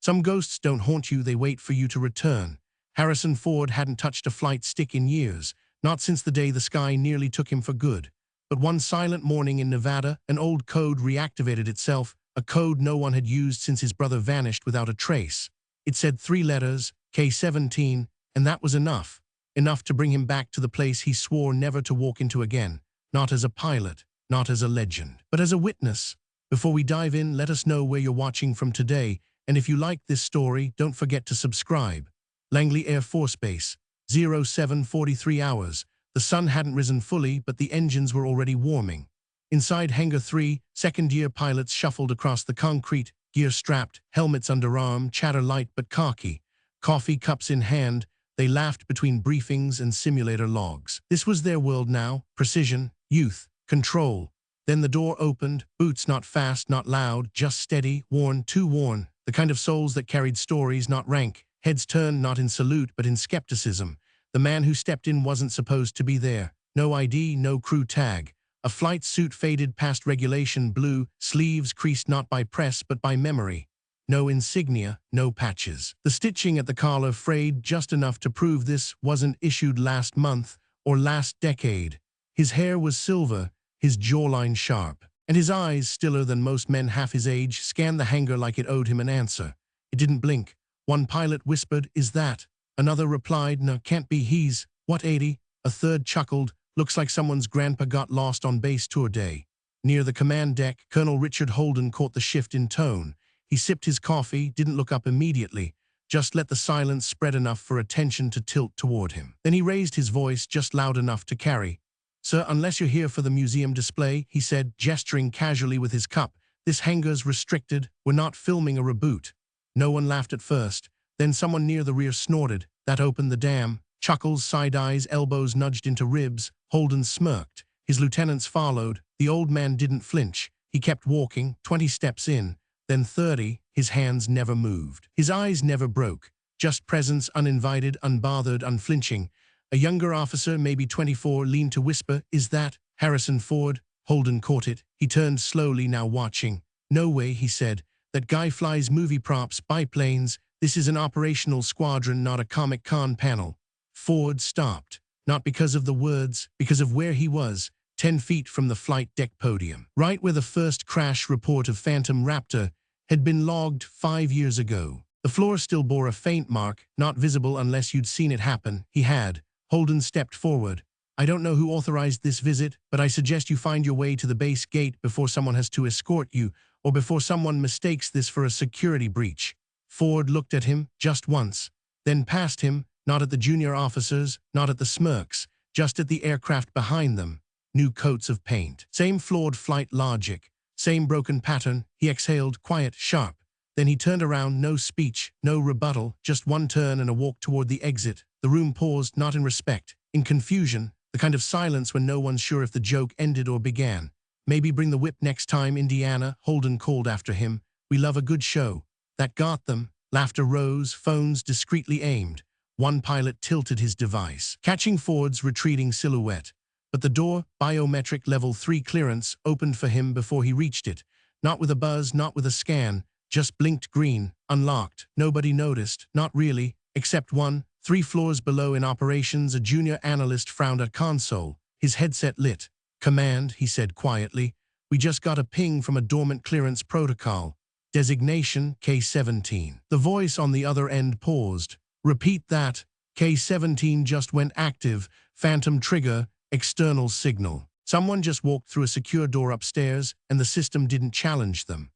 Some ghosts don't haunt you, they wait for you to return. Harrison Ford hadn't touched a flight stick in years, not since the day the sky nearly took him for good. But one silent morning in Nevada, an old code reactivated itself, a code no one had used since his brother vanished without a trace. It said 3 letters, K-17, and that was enough. Enough to bring him back to the place he swore never to walk into again. Not as a pilot, not as a legend, but as a witness. Before we dive in, let us know where you're watching from today, and if you like this story, don't forget to subscribe. Langley Air Force Base, 0743 hours. The sun hadn't risen fully, but the engines were already warming. Inside Hangar 3, second-year pilots shuffled across the concrete, gear strapped, helmets underarm, chatter light but khaki. Coffee cups in hand, they laughed between briefings and simulator logs. This was their world now: precision, youth, control. Then the door opened, boots not fast, not loud, just steady, worn, too worn. The kind of souls that carried stories, not rank. Heads turned not in salute but in skepticism. The man who stepped in wasn't supposed to be there. No ID, no crew tag. A flight suit faded past regulation blue, sleeves creased not by press but by memory. No insignia, no patches. The stitching at the collar frayed just enough to prove this wasn't issued last month or last decade. His hair was silver, his jawline sharp, and his eyes, stiller than most men half his age, scanned the hangar like it owed him an answer. It didn't blink. One pilot whispered, "Is that?" Another replied, "No, can't be, he's..." "What, 80? A third chuckled, "Looks like someone's grandpa got lost on base tour day." Near the command deck, Colonel Richard Holden caught the shift in tone. He sipped his coffee, didn't look up immediately, just let the silence spread enough for attention to tilt toward him. Then he raised his voice just loud enough to carry. "Sir, unless you're here for the museum display," he said, gesturing casually with his cup, "this hangar's restricted. We're not filming a reboot." No one laughed at first. Then someone near the rear snorted. That opened the dam. Chuckles, side eyes, elbows nudged into ribs. Holden smirked. His lieutenants followed. The old man didn't flinch. He kept walking, 20 steps in, then 30. His hands never moved. His eyes never broke. Just presence, uninvited, unbothered, unflinching. A younger officer, maybe 24, leaned to whisper, "Is that Harrison Ford?" Holden caught it. He turned slowly, now watching. "No way," he said. "That guy flies movie props, biplanes. This is an operational squadron, not a Comic-Con panel." Ford stopped. Not because of the words, because of where he was, 10 feet from the flight deck podium. Right where the first crash report of Phantom Raptor had been logged 5 years ago. The floor still bore a faint mark, not visible unless you'd seen it happen. He had. Holden stepped forward. "I don't know who authorized this visit, but I suggest you find your way to the base gate before someone has to escort you, or before someone mistakes this for a security breach." Ford looked at him, just once, then past him, not at the junior officers, not at the smirks, just at the aircraft behind them. New coats of paint. Same flawed flight logic. Same broken pattern. He exhaled, quiet, sharp. Then he turned around, no speech, no rebuttal, just one turn and a walk toward the exit. The room paused, not in respect, in confusion, the kind of silence when no one's sure if the joke ended or began. "Maybe bring the whip next time, Indiana," Holden called after him. "We love a good show." That got them. Laughter rose, phones discreetly aimed. One pilot tilted his device, catching Ford's retreating silhouette. But the door, biometric level 3 clearance, opened for him before he reached it. Not with a buzz, not with a scan, just blinked green, unlocked. Nobody noticed, not really, except one. 3 floors below in operations, a junior analyst frowned at console. His headset lit. "Command," he said quietly. "We just got a ping from a dormant clearance protocol. Designation K-17. The voice on the other end paused. "Repeat that." "K-17 just went active. Phantom trigger. External signal." Someone just walked through a secure door upstairs, and the system didn't challenge them.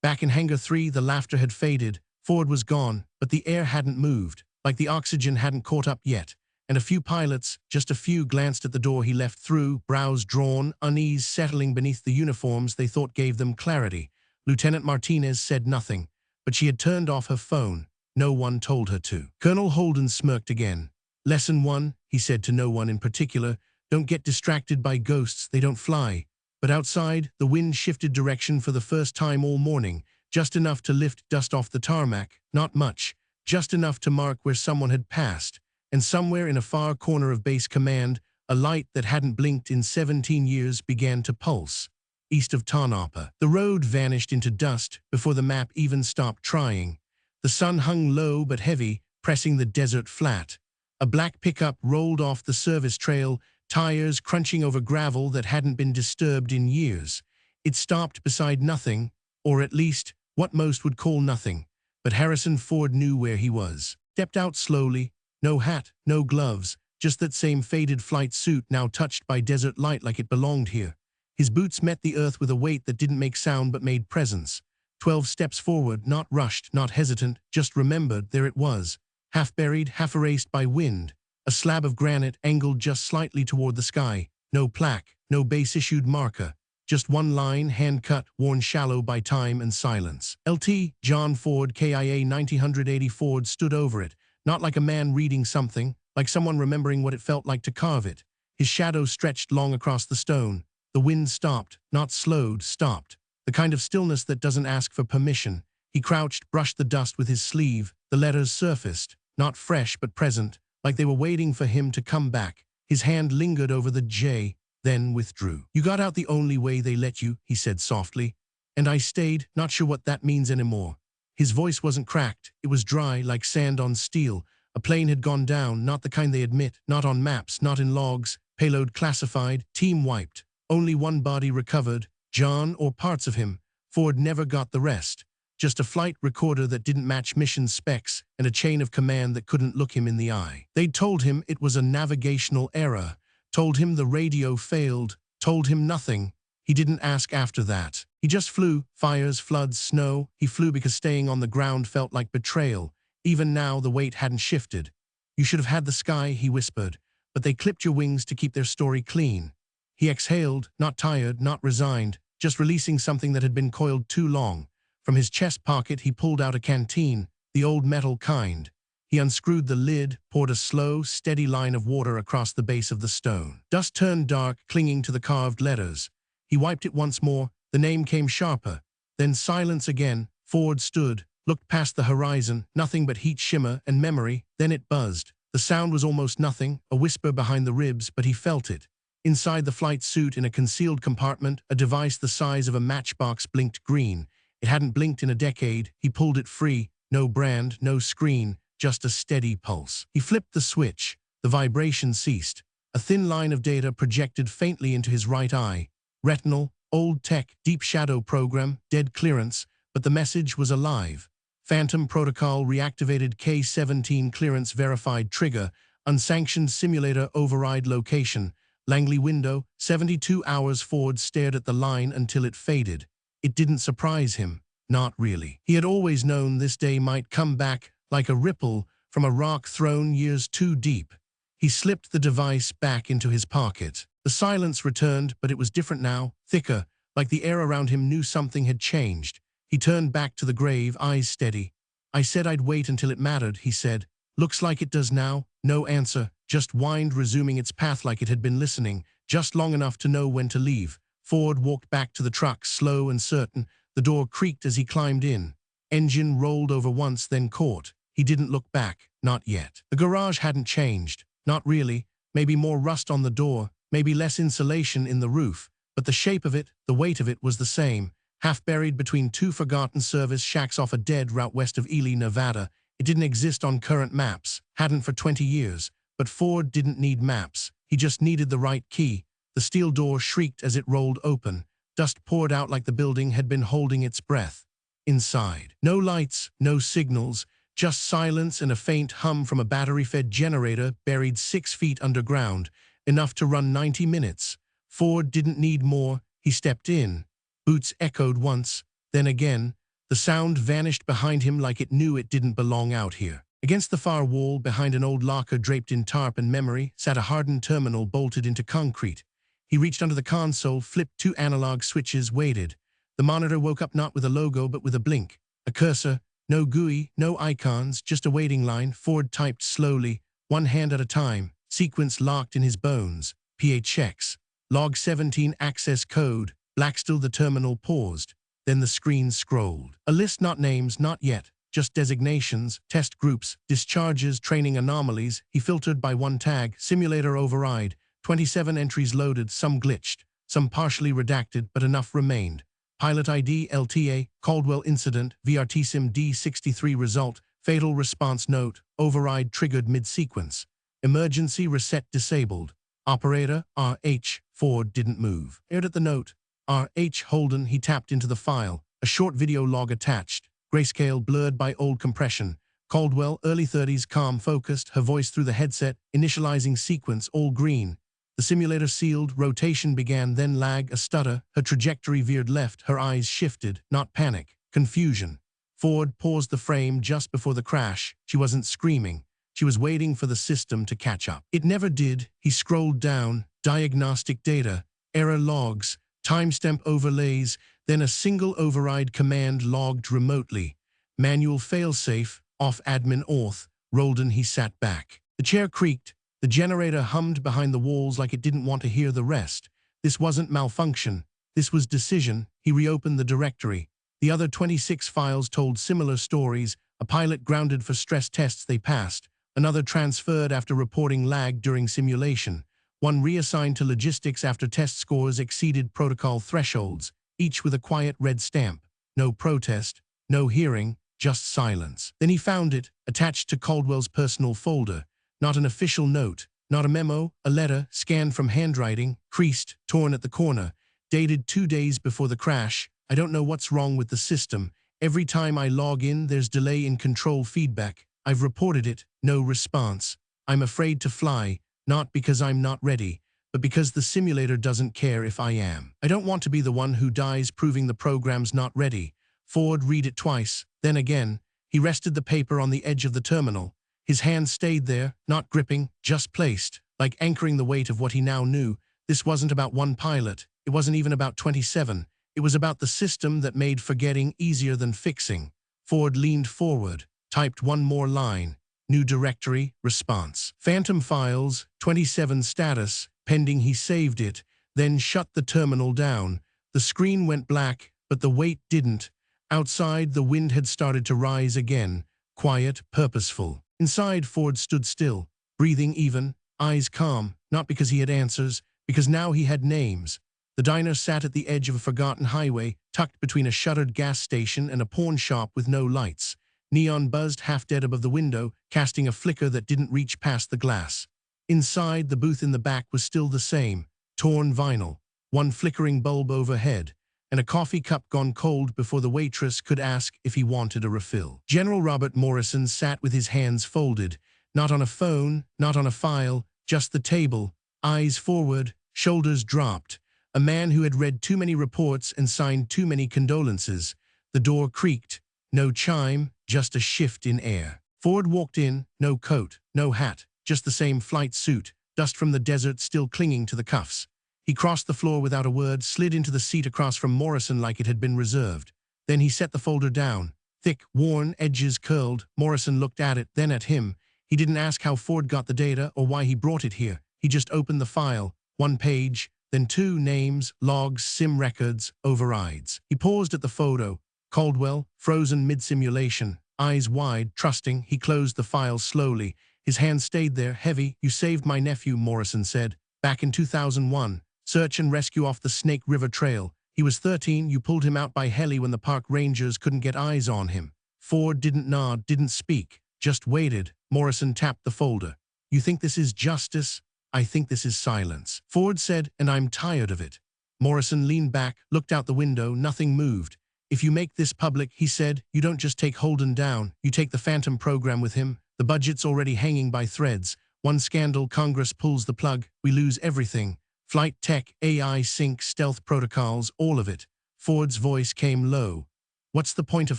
Back in Hangar 3, the laughter had faded. Ford was gone, but the air hadn't moved, like the oxygen hadn't caught up yet. And a few pilots, just a few, glanced at the door he left through, brows drawn, unease settling beneath the uniforms they thought gave them clarity. Lieutenant Martinez said nothing, but she had turned off her phone. No one told her to. Colonel Holden smirked again. "Lesson 1, he said to no one in particular, "don't get distracted by ghosts, they don't fly." But outside, the wind shifted direction for the first time all morning, just enough to lift dust off the tarmac, not much, just enough to mark where someone had passed. And somewhere in a far corner of base command, a light that hadn't blinked in 17 years began to pulse. East of Tanapa. The road vanished into dust before the map even stopped trying. The sun hung low but heavy, pressing the desert flat. A black pickup rolled off the service trail, tires crunching over gravel that hadn't been disturbed in years. It stopped beside nothing, or at least what most would call nothing. But Harrison Ford knew where he was. Stepped out slowly, no hat, no gloves, just that same faded flight suit now touched by desert light like it belonged here. His boots met the earth with a weight that didn't make sound but made presence. 12 steps forward, not rushed, not hesitant, just remembered, there it was. Half buried, half erased by wind. A slab of granite angled just slightly toward the sky. No plaque, no base-issued marker. Just one line, hand-cut, worn shallow by time and silence. LT, John Ford, KIA 1980 Ford stood over it, not like a man reading something, like someone remembering what it felt like to carve it. His shadow stretched long across the stone. The wind stopped, not slowed, stopped. The kind of stillness that doesn't ask for permission. He crouched, brushed the dust with his sleeve. The letters surfaced, not fresh but present, like they were waiting for him to come back. His hand lingered over the J, then withdrew. "You got out the only way they let you," he said softly. "And I stayed, not sure what that means anymore." His voice wasn't cracked. It was dry, like sand on steel. A plane had gone down, not the kind they admit, not on maps, not in logs. Payload classified, team wiped. Only one body recovered, John or parts of him. Ford never got the rest. Just a flight recorder that didn't match mission specs and a chain of command that couldn't look him in the eye. They'd told him it was a navigational error, told him the radio failed, told him nothing. He didn't ask after that. He just flew. Fires, floods, snow. He flew because staying on the ground felt like betrayal. Even now, the weight hadn't shifted. "You should have had the sky," he whispered, "but they clipped your wings to keep their story clean." He exhaled, not tired, not resigned, just releasing something that had been coiled too long. From his chest pocket, he pulled out a canteen, the old metal kind. He unscrewed the lid, poured a slow, steady line of water across the base of the stone. Dust turned dark, clinging to the carved letters. He wiped it once more. The name came sharper. Then silence again. Ford stood, looked past the horizon, nothing but heat, shimmer, and memory. Then it buzzed. The sound was almost nothing, a whisper behind the ribs, but he felt it. Inside the flight suit, in a concealed compartment, a device the size of a matchbox blinked green. It hadn't blinked in a decade. He pulled it free. No brand, no screen, just a steady pulse. He flipped the switch. The vibration ceased. A thin line of data projected faintly into his right eye. Retinal, old tech, deep shadow program, dead clearance, but the message was alive. Phantom protocol reactivated, K-17 clearance verified, trigger, unsanctioned simulator override location. Langley window, 72 hours. Ford stared at the line until it faded. It didn't surprise him. Not really. He had always known this day might come back, like a ripple from a rock thrown years too deep. He slipped the device back into his pocket. The silence returned, but it was different now, thicker, like the air around him knew something had changed. He turned back to the grave, eyes steady. "I said I'd wait until it mattered," he said. "Looks like it does now." No answer, just wind resuming its path like it had been listening, just long enough to know when to leave. Ford walked back to the truck, slow and certain. The door creaked as he climbed in. Engine rolled over once, then caught. He didn't look back, not yet. The garage hadn't changed. Not really. Maybe more rust on the door, maybe less insulation in the roof. But the shape of it, the weight of it was the same. Half buried between two forgotten service shacks off a dead route west of Ely, Nevada. It didn't exist on current maps, hadn't for 20 years. But Ford didn't need maps. He just needed the right key. The steel door shrieked as it rolled open. Dust poured out like the building had been holding its breath. Inside, no lights, no signals, just silence and a faint hum from a battery-fed generator buried 6 feet underground, enough to run 90 minutes. Ford didn't need more. He stepped in. Boots echoed once, then again. The sound vanished behind him like it knew it didn't belong out here. Against the far wall, behind an old locker draped in tarp and memory, sat a hardened terminal bolted into concrete. He reached under the console, flipped 2 analog switches, waited. The monitor woke up not with a logo but with a blink. A cursor, no GUI, no icons, just a waiting line. Ford typed slowly, one hand at a time, sequence locked in his bones. PHX. Log 17 access code. Black still. The terminal paused. Then the screen scrolled. A list, not names, not yet. Just designations, test groups, discharges, training anomalies. He filtered by one tag, simulator override. 27 entries loaded, some glitched, some partially redacted, but enough remained. Pilot ID LTA, Caldwell Incident, VRTSIM D63 Result, Fatal Response Note, Override Triggered Mid-Sequence. Emergency Reset Disabled. Operator, RH, Ford didn't move. Aired at the note. RH Holden, he tapped into the file. A short video log attached. Grayscale blurred by old compression. Caldwell, early 30s, calm, focused, her voice through the headset, initializing sequence, all green. The simulator sealed, rotation began, then lag, a stutter, her trajectory veered left, her eyes shifted, not panic, confusion. Ford paused the frame just before the crash. She wasn't screaming. She was waiting for the system to catch up. It never did. He scrolled down, diagnostic data, error logs, timestamp overlays, then a single override command logged remotely. Manual failsafe, off admin auth. Roldan, he sat back. The chair creaked. The generator hummed behind the walls like it didn't want to hear the rest. This wasn't malfunction. This was decision. He reopened the directory. The other 26 files told similar stories. A pilot grounded for stress tests they passed. Another transferred after reporting lag during simulation. One reassigned to logistics after test scores exceeded protocol thresholds, each with a quiet red stamp. No protest, no hearing, just silence. Then he found it, attached to Caldwell's personal folder. Not an official note, not a memo, a letter, scanned from handwriting, creased, torn at the corner, dated 2 days before the crash. I don't know what's wrong with the system. Every time I log in, there's delay in control feedback. I've reported it, no response. I'm afraid to fly, not because I'm not ready, but because the simulator doesn't care if I am. I don't want to be the one who dies proving the program's not ready. Ford read it twice, then again. He rested the paper on the edge of the terminal. His hand stayed there, not gripping, just placed, like anchoring the weight of what he now knew. This wasn't about one pilot. It wasn't even about 27. It was about the system that made forgetting easier than fixing. Ford leaned forward, typed one more line. New directory, response. Phantom files, 27 status, pending. He saved it, then shut the terminal down. The screen went black, but the weight didn't. Outside, the wind had started to rise again, quiet, purposeful. Inside, Ford stood still, breathing even, eyes calm, not because he had answers, because now he had names. The diner sat at the edge of a forgotten highway, tucked between a shuttered gas station and a pawn shop with no lights. Neon buzzed half-dead above the window, casting a flicker that didn't reach past the glass. Inside, the booth in the back was still the same, torn vinyl, one flickering bulb overhead, and a coffee cup gone cold before the waitress could ask if he wanted a refill. General Robert Morrison sat with his hands folded, not on a phone, not on a file, just the table, eyes forward, shoulders dropped. A man who had read too many reports and signed too many condolences. The door creaked. No chime, just a shift in air. Ford walked in, no coat, no hat, just the same flight suit, dust from the desert still clinging to the cuffs. He crossed the floor without a word, slid into the seat across from Morrison like it had been reserved. Then he set the folder down. Thick, worn, edges curled. Morrison looked at it, then at him. He didn't ask how Ford got the data or why he brought it here. He just opened the file. One page, then two names, logs, sim records, overrides. He paused at the photo. Caldwell, frozen mid-simulation, eyes wide, trusting. He closed the file slowly. His hand stayed there, heavy. You saved my nephew, Morrison said. Back in 2001. Search and rescue off the Snake River Trail. He was 13. You pulled him out by heli when the park rangers couldn't get eyes on him. Ford didn't nod, didn't speak, just waited. Morrison tapped the folder. You think this is justice? I think this is silence. Ford said, and I'm tired of it. Morrison leaned back, looked out the window, nothing moved. If you make this public, he said, you don't just take Holden down, you take the Phantom program with him. The budget's already hanging by threads. One scandal, Congress pulls the plug, we lose everything. Flight tech, AI sync, stealth protocols, all of it. Ford's voice came low. What's the point of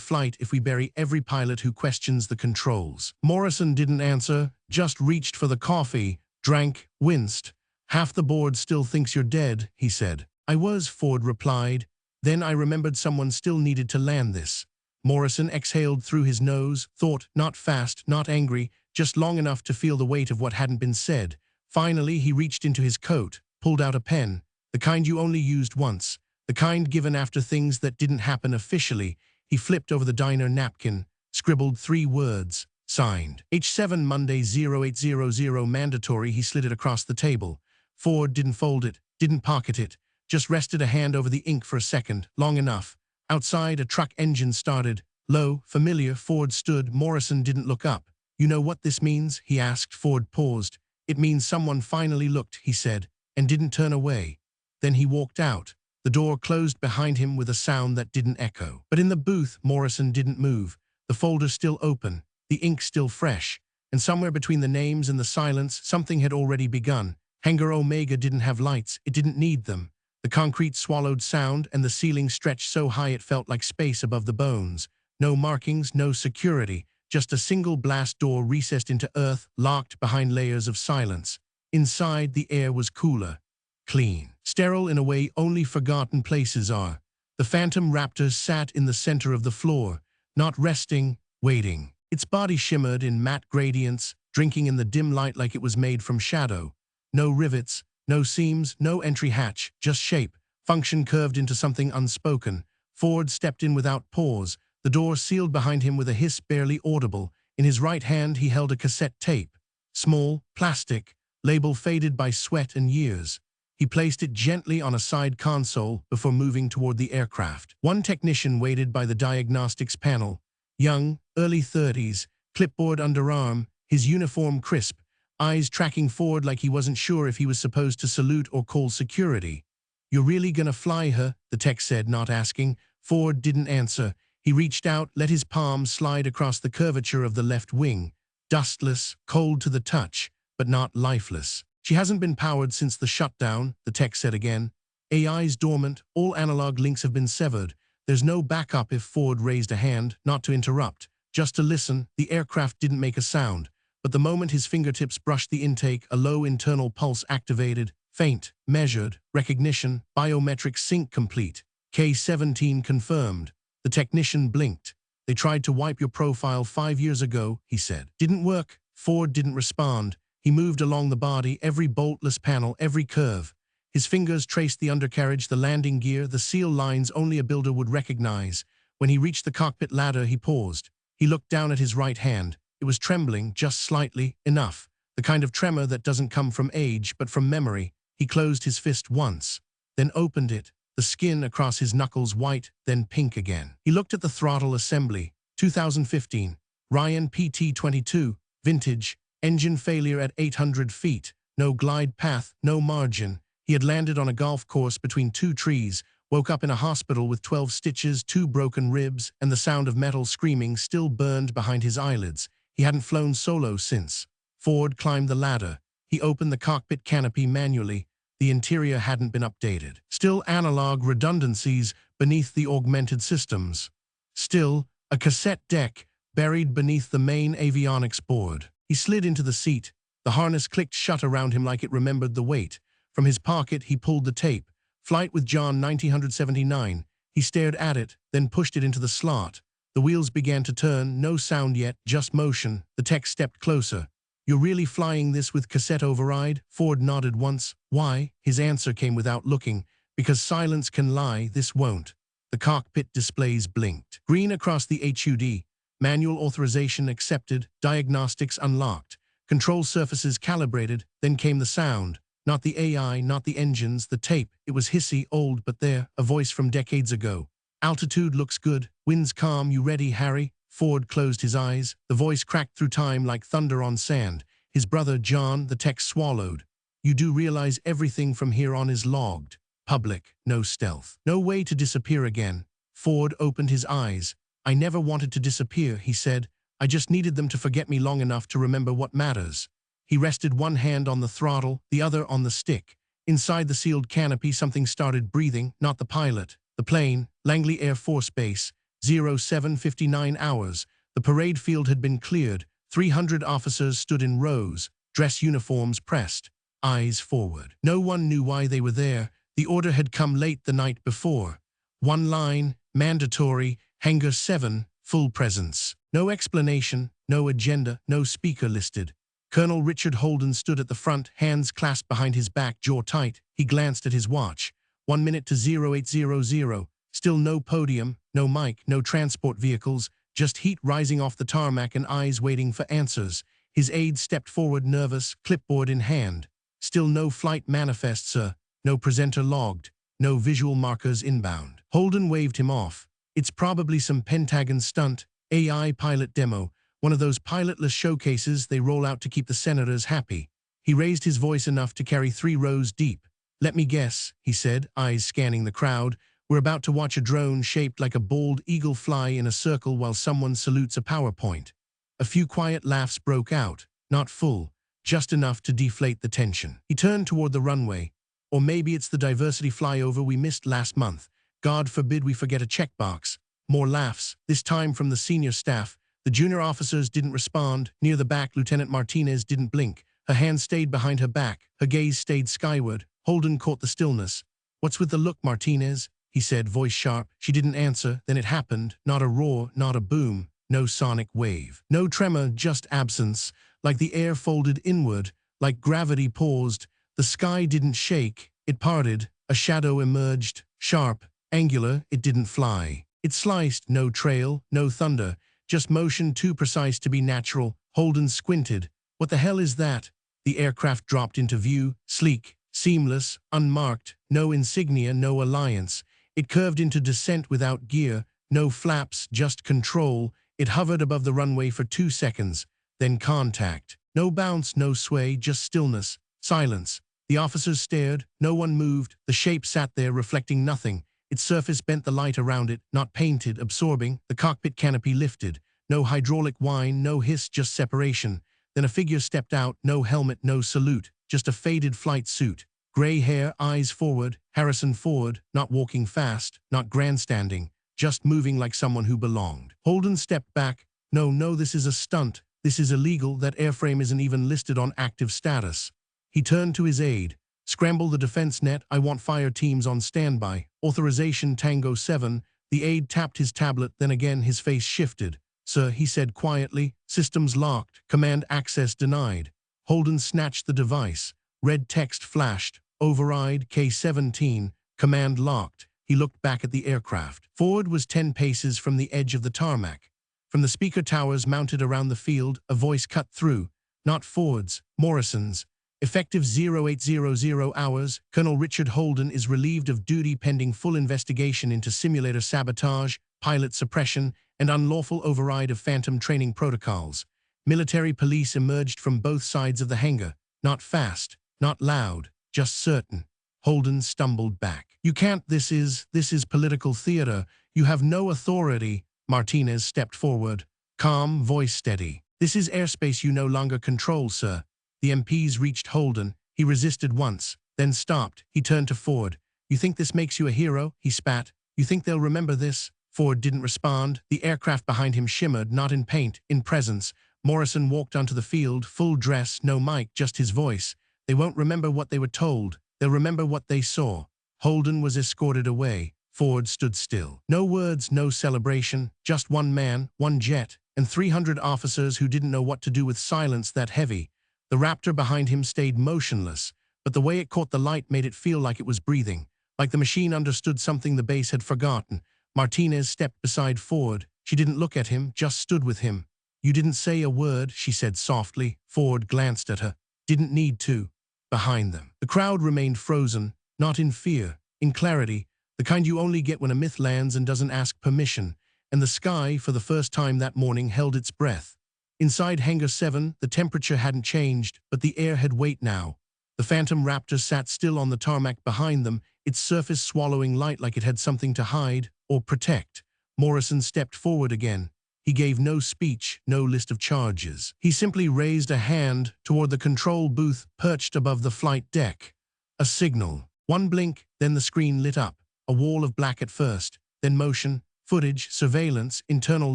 flight if we bury every pilot who questions the controls? Morrison didn't answer, just reached for the coffee, drank, winced. Half the board still thinks you're dead, he said. I was, Ford replied. Then I remembered someone still needed to land this. Morrison exhaled through his nose, thought, not fast, not angry, just long enough to feel the weight of what hadn't been said. Finally, he reached into his coat, pulled out a pen, the kind you only used once, the kind given after things that didn't happen officially. He flipped over the diner napkin, scribbled 3 words, signed. H7 Monday 0800 mandatory. He slid it across the table. Ford didn't fold it, didn't pocket it, just rested a hand over the ink for a second, long enough. Outside, a truck engine started. Low, familiar, Ford stood. Morrison didn't look up. "You know what this means?" he asked. Ford paused. "It means someone finally looked," he said, and didn't turn away. Then he walked out. The door closed behind him with a sound that didn't echo. But in the booth, Morrison didn't move. The folder still open, the ink still fresh, and somewhere between the names and the silence, something had already begun. Hangar Omega didn't have lights. It didn't need them. The concrete swallowed sound, and the ceiling stretched so high it felt like space above the bones. No markings, no security, just a single blast door recessed into earth, locked behind layers of silence. Inside, the air was cooler, clean, sterile in a way only forgotten places are. The Phantom Raptor sat in the center of the floor, not resting, waiting. Its body shimmered in matte gradients, drinking in the dim light like it was made from shadow. No rivets, no seams, no entry hatch, just shape, function curved into something unspoken. Ford stepped in without pause. The door sealed behind him with a hiss barely audible. In his right hand he held a cassette tape. Small, plastic, label faded by sweat and years. He placed it gently on a side console before moving toward the aircraft. One technician waited by the diagnostics panel. Young, early 30s, clipboard underarm, his uniform crisp, eyes tracking Ford like he wasn't sure if he was supposed to salute or call security. "You're really gonna fly her?" the tech said, not asking. Ford didn't answer. He reached out, let his palm slide across the curvature of the left wing. Dustless, cold to the touch, but not lifeless. "She hasn't been powered since the shutdown," the tech said again. "AI's dormant, all analog links have been severed. There's no backup." If Ford raised a hand, not to interrupt, just to listen, the aircraft didn't make a sound. But the moment his fingertips brushed the intake, a low internal pulse activated, faint, measured, recognition, biometric sync complete. K-17 confirmed. The technician blinked. "They tried to wipe your profile 5 years ago," he said. "Didn't work." Ford didn't respond. He moved along the body, every boltless panel, every curve. His fingers traced the undercarriage, the landing gear, the seal lines only a builder would recognize. When he reached the cockpit ladder, he paused. He looked down at his right hand. It was trembling, just slightly, enough. The kind of tremor that doesn't come from age, but from memory. He closed his fist once, then opened it, the skin across his knuckles white, then pink again. He looked at the throttle assembly. 2015. Ryan PT-22, vintage, engine failure at 800 feet. No glide path, no margin. He had landed on a golf course between two trees, woke up in a hospital with 12 stitches, 2 broken ribs, and the sound of metal screaming still burned behind his eyelids. He hadn't flown solo since. Ford climbed the ladder. He opened the cockpit canopy manually. The interior hadn't been updated. Still analog redundancies beneath the augmented systems. Still, a cassette deck buried beneath the main avionics board. He slid into the seat. The harness clicked shut around him like it remembered the weight. From his pocket, he pulled the tape. Flight with John 1979. He stared at it, then pushed it into the slot. The wheels began to turn, no sound yet, just motion. The tech stepped closer. "You're really flying this with cassette override?" Ford nodded once. "Why?" His answer came without looking. "Because silence can lie, this won't." The cockpit displays blinked. Green across the HUD. Manual authorization accepted. Diagnostics unlocked. Control surfaces calibrated. Then came the sound. Not the AI, not the engines, the tape. It was hissy, old, but there, a voice from decades ago. "Altitude looks good. Wind's calm. You ready, Harry?" Ford closed his eyes. The voice cracked through time like thunder on sand. His brother, John, the tech swallowed. "You do realize everything from here on is logged. Public, no stealth. No way to disappear again." Ford opened his eyes. "I never wanted to disappear," he said. "I just needed them to forget me long enough to remember what matters." He rested one hand on the throttle, the other on the stick. Inside the sealed canopy, something started breathing, not the pilot. The plane, Langley Air Force Base, 07:59 hours. The parade field had been cleared. 300 officers stood in rows, dress uniforms pressed, eyes forward. No one knew why they were there. The order had come late the night before. One line, mandatory, Hangar 7, full presence. No explanation, no agenda, no speaker listed. Colonel Richard Holden stood at the front, hands clasped behind his back, jaw tight. He glanced at his watch. 1 minute to 0800. Still no podium, no mic, no transport vehicles, just heat rising off the tarmac and eyes waiting for answers. His aide stepped forward, nervous, clipboard in hand. "Still no flight manifest, sir. No presenter logged. no visual markers inbound. Holden waved him off. It's probably some Pentagon stunt, AI pilot demo, one of those pilotless showcases they roll out to keep the senators happy. He raised his voice enough to carry 3 rows deep. "Let me guess," he said, eyes scanning the crowd. "We're about to watch a drone shaped like a bald eagle fly in a circle while someone salutes a PowerPoint." A few quiet laughs broke out, not full, just enough to deflate the tension. He turned toward the runway. "Or maybe it's the diversity flyover we missed last month. God forbid we forget a checkbox." More laughs, this time from the senior staff. The junior officers didn't respond. Near the back, Lieutenant Martinez didn't blink. Her hand stayed behind her back. Her gaze stayed skyward. Holden caught the stillness. "What's with the look, Martinez?" he said, voice sharp. She didn't answer. Then it happened. Not a roar, not a boom. No sonic wave. No tremor, just absence. Like the air folded inward. Like gravity paused. The sky didn't shake. It parted. A shadow emerged. Sharp, angular. It didn't fly. It sliced. No trail, no thunder. Just motion too precise to be natural. Holden squinted. "What the hell is that?" The aircraft dropped into view. Sleek, seamless, unmarked. No insignia, no alliance. It curved into descent without gear. No flaps, just control. It hovered above the runway for 2 seconds. Then contact. No bounce, no sway, just stillness. Silence. The officers stared. No one moved. The shape sat there, reflecting nothing. Its surface bent the light around it, not painted, absorbing. The cockpit canopy lifted. No hydraulic whine, no hiss, just separation. Then a figure stepped out. No helmet, no salute. Just a faded flight suit. Gray hair, eyes forward. Harrison Ford, not walking fast, not grandstanding. Just moving like someone who belonged. Holden stepped back. No, this is a stunt. This is illegal. That airframe isn't even listed on active status." He turned to his aide. "Scramble the defense net. I want fire teams on standby. Authorization Tango 7. The aide tapped his tablet, then again his face shifted. "Sir," he said quietly, "systems locked. Command access denied." Holden snatched the device. Red text flashed. "Override K-17. Command locked." He looked back at the aircraft. Ford was 10 paces from the edge of the tarmac. From the speaker towers mounted around the field, a voice cut through. Not Ford's, Morrison's. "Effective 0800 hours, Colonel Richard Holden is relieved of duty pending full investigation into simulator sabotage, pilot suppression, and unlawful override of Phantom training protocols." Military police emerged from both sides of the hangar. Not fast, not loud, just certain. Holden stumbled back. "You can't, this is political theater. You have no authority." Martinez stepped forward. Calm, voice steady. "This is airspace you no longer control, sir." The MPs reached Holden. He resisted once, then stopped. He turned to Ford. "You think this makes you a hero?" he spat. "You think they'll remember this?" Ford didn't respond. The aircraft behind him shimmered, not in paint, in presence. Morrison walked onto the field, full dress, no mic, just his voice. "They won't remember what they were told. They'll remember what they saw." Holden was escorted away. Ford stood still. No words, no celebration, just one man, one jet, and 300 officers who didn't know what to do with silence that heavy. The Raptor behind him stayed motionless, but the way it caught the light made it feel like it was breathing, like the machine understood something the base had forgotten. Martinez stepped beside Ford. She didn't look at him, just stood with him. "You didn't say a word," she said softly. Ford glanced at her. "Didn't need to." Behind them, the crowd remained frozen, not in fear, in clarity, the kind you only get when a myth lands and doesn't ask permission. And the sky, for the first time that morning, held its breath. Inside Hangar 7, the temperature hadn't changed, but the air had weight now. The Phantom Raptor sat still on the tarmac behind them, its surface swallowing light like it had something to hide or protect. Morrison stepped forward again. He gave no speech, no list of charges. He simply raised a hand toward the control booth perched above the flight deck. A signal. One blink, then the screen lit up. A wall of black at first, then motion, footage, surveillance, internal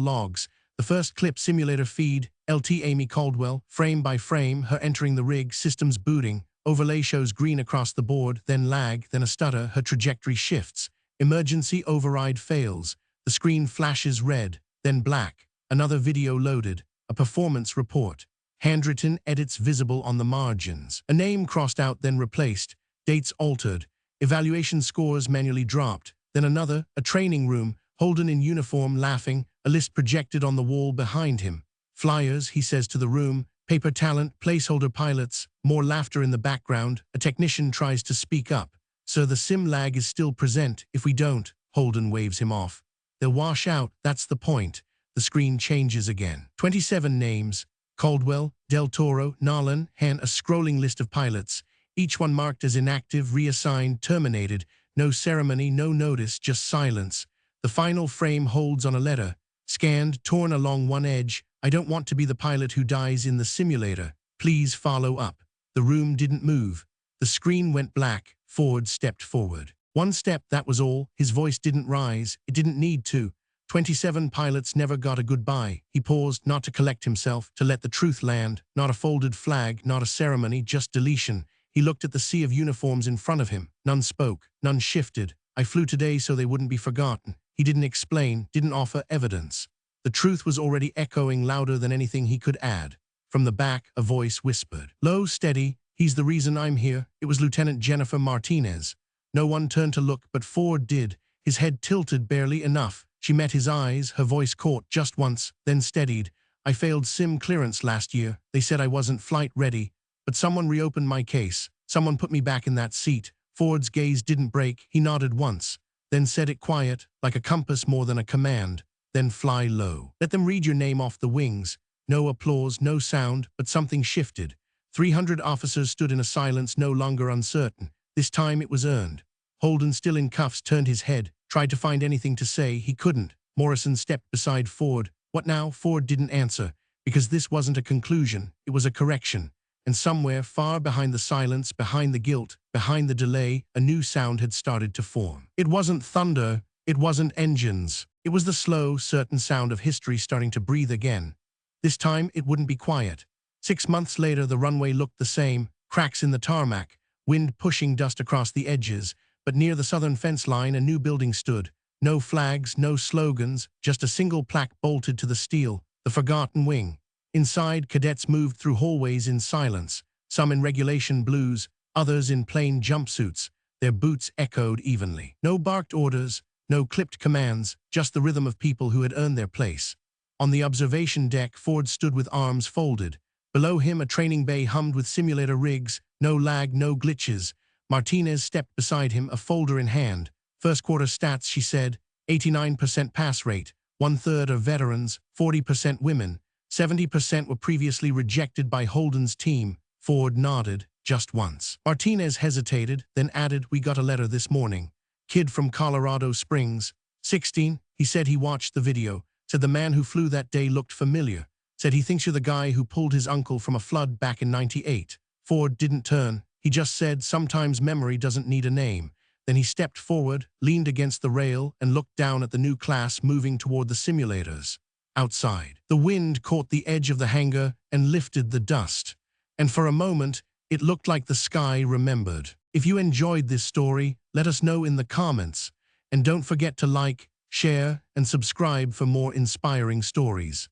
logs. The first clip, simulator feed, LT Amy Caldwell, frame by frame, her entering the rig, systems booting. Overlay shows green across the board, then lag, then a stutter, her trajectory shifts. Emergency override fails. The screen flashes red, then black. Another video loaded. A performance report. Handwritten edits visible on the margins. A name crossed out, then replaced. Dates altered. Evaluation scores manually dropped. Then another, a training room. Holden in uniform, laughing. A list projected on the wall behind him. Flyers, he says to the room. Paper talent, placeholder pilots. More laughter in the background. A technician tries to speak up. "Sir, the sim lag is still present. If we don't," Holden waves him off, "they'll wash out, that's the point." The screen changes again. 27 names: Caldwell, Del Toro, Nolan, Han, a scrolling list of pilots, each one marked as inactive, reassigned, terminated. No ceremony, no notice, just silence. The final frame holds on a letter, scanned, torn along one edge. "I don't want to be the pilot who dies in the simulator. Please follow up." The room didn't move. The screen went black. Ford stepped forward. One step, that was all. His voice didn't rise. It didn't need to. 27 pilots never got a goodbye. He paused, not to collect himself, to let the truth land. Not a folded flag, not a ceremony, just deletion. He looked at the sea of uniforms in front of him. None spoke, none shifted. "I flew today so they wouldn't be forgotten." He didn't explain, didn't offer evidence. The truth was already echoing louder than anything he could add. From the back, a voice whispered, "Low, steady. He's the reason I'm here." It was Lieutenant Jennifer Martinez. No one turned to look, but Ford did. His head tilted barely enough. She met his eyes, her voice caught just once, then steadied. "I failed sim clearance last year. They said I wasn't flight ready. But someone reopened my case. Someone put me back in that seat." Ford's gaze didn't break. He nodded once, then said it quiet, like a compass more than a command. "Then fly low. Let them read your name off the wings." No applause, no sound, but something shifted. 300 officers stood in a silence no longer uncertain. This time it was earned. Holden, still in cuffs, turned his head, tried to find anything to say. He couldn't. Morrison stepped beside Ford. "What now?" Ford didn't answer, because this wasn't a conclusion. It was a correction. And somewhere, far behind the silence, behind the guilt, behind the delay, a new sound had started to form. It wasn't thunder. It wasn't engines. It was the slow, certain sound of history starting to breathe again. This time, it wouldn't be quiet. 6 months later, the runway looked the same. Cracks in the tarmac, wind pushing dust across the edges. But near the southern fence line, a new building stood. No flags, no slogans, just a single plaque bolted to the steel, the Forgotten Wing. Inside, cadets moved through hallways in silence, some in regulation blues, others in plain jumpsuits. Their boots echoed evenly. No barked orders, no clipped commands, just the rhythm of people who had earned their place. On the observation deck, Ford stood with arms folded. Below him, a training bay hummed with simulator rigs, no lag, no glitches. Martinez stepped beside him, a folder in hand. "First quarter stats," she said. 89% pass rate, 1/3 are veterans, 40% women. 70% were previously rejected by Holden's team. Ford nodded, just once. Martinez hesitated, then added, "We got a letter this morning. Kid from Colorado Springs. 16, he said he watched the video. Said the man who flew that day looked familiar. Said he thinks you're the guy who pulled his uncle from a flood back in '98. Ford didn't turn. He just said, "Sometimes memory doesn't need a name." Then he stepped forward, leaned against the rail, and looked down at the new class moving toward the simulators. Outside, the wind caught the edge of the hangar and lifted the dust. And for a moment, it looked like the sky remembered. If you enjoyed this story, let us know in the comments. And don't forget to like, share, and subscribe for more inspiring stories.